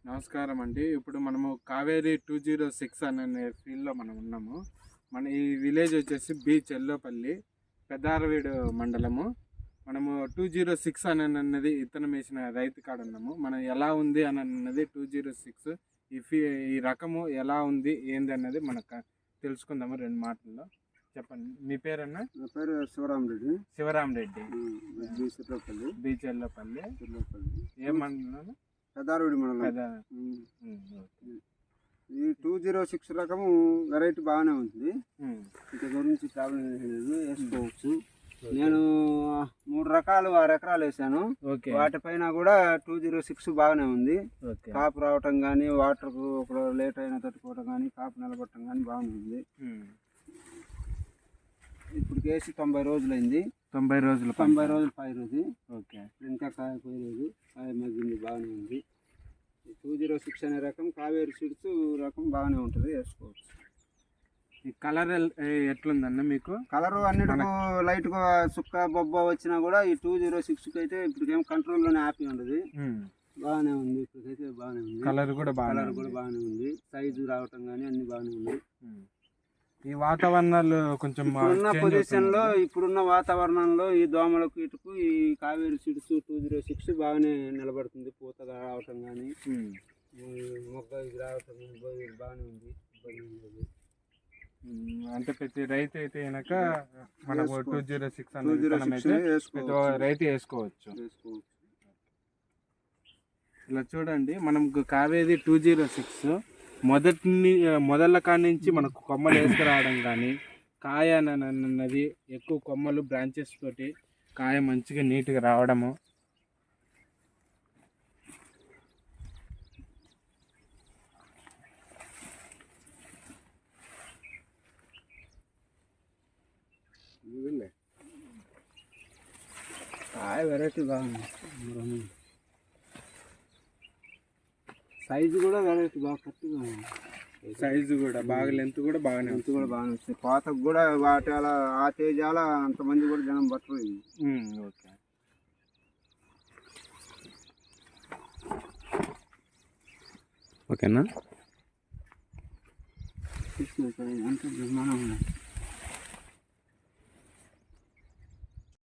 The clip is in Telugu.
నమస్కారం అండి. ఇప్పుడు మనము కావేరి 206 అనే ఫీల్డ్లో మనం ఉన్నాము. మన ఈ విలేజ్ వచ్చేసి బీచ్ ఎల్లోపల్లి, పెద్దారవీడు మండలము. మనము 206 అన్నది ఇత్తనం వేసిన రైతు కాడ ఉన్నాము. మనం ఎలా ఉంది అన్నది 206 ఈ రకము ఎలా ఉంది ఏంది అన్నది మనకు తెలుసుకుందాము 2 మాటల్లో. చెప్పండి, మీ పేరన్నా? నా పేరు శివరామరెడ్డి. శివరామరెడ్డి, బీచ్ ఎల్లోపల్లి. ఏ మండలం? పెద్దారవీడు మండలం. ఈ 206 రకము వెరైటీ బాగానే ఉంటుంది. ఇక గురించి ప్రాబ్లం లేదు, వేసుకోవచ్చు. నేను 3 రకాలు 6 ఎకరాలు వేసాను. వాటిపైన కూడా 206 బాగానే ఉంది. కాపు రావటం కానీ, వాటర్ లేట్ అయినా తట్టుకోవటం కానీ, కాపు నిలబడటం కానీ బాగానే ఉంది. ఇప్పుడు కేసి 90 రోజులైంది. 90 రోజులు పైరుది. ఓకే, ఇంకా కాయ పోయలేదు, కాయ మగ్గింది, బాగానే ఉంది. 206 అనే రకం కావేరి సీడ్స్ రకం బాగానే ఉంటుంది, వేసుకోవచ్చు. ఈ కలర్ ఎట్లుందన్న మీకు? కలర్ అన్నిటికూ లైట్గా సుక్క బొబ్బ వచ్చినా కూడా ఈ 206కి అయితే ఇప్పటికేం కంట్రోల్లోనే హ్యాపీ ఉండదు, బాగానే ఉంది. ఇప్పటికైతే బాగానే ఉంది. కలర్ కూడా బాగానే ఉంది. సైజు రావటం కానీ అన్ని బాగానే ఉంది. ఈ వాతావరణాలు కొంచెం ఇప్పుడున్న వాతావరణంలో ఈ దోమలకు ఇటుకు ఈ కావేరి సీడ్స్ 206 బాగానే నిలబడుతుంది. పూతగా రావటం కానీ, మొగ్గ ఇది రావటం బాగానే ఉంది, ఇబ్బంది లేదు. అంటే ప్రతి రైతు అయితే కనుక మనకు 206 రైతు వేసుకోవచ్చు. ఇలా చూడండి, మనం కావేరి 206 మొదళ్ళ కాడి నుంచి మనకు కొమ్మలు వేసుకురావడం కానీ, కాయ అన్నది ఎక్కువ కొమ్మలు బ్రాంచెస్ తోటి కాయ మంచిగా నీట్గా రావడము. కాయ వెరైటీ బాగుంది. సైజు కూడా వెరైటీ బాగా కరెక్ట్గా ఉంది. సైజు కూడా బాగా, లెంత్ కూడా బాగానే వస్తుంది. కోతకు కూడా వాటి అలా ఆ తేజాల అంతమంది కూడా జనం పట్టుకుంది. ఓకే, ఓకేనా? అంత బ్రహ్మాండంగా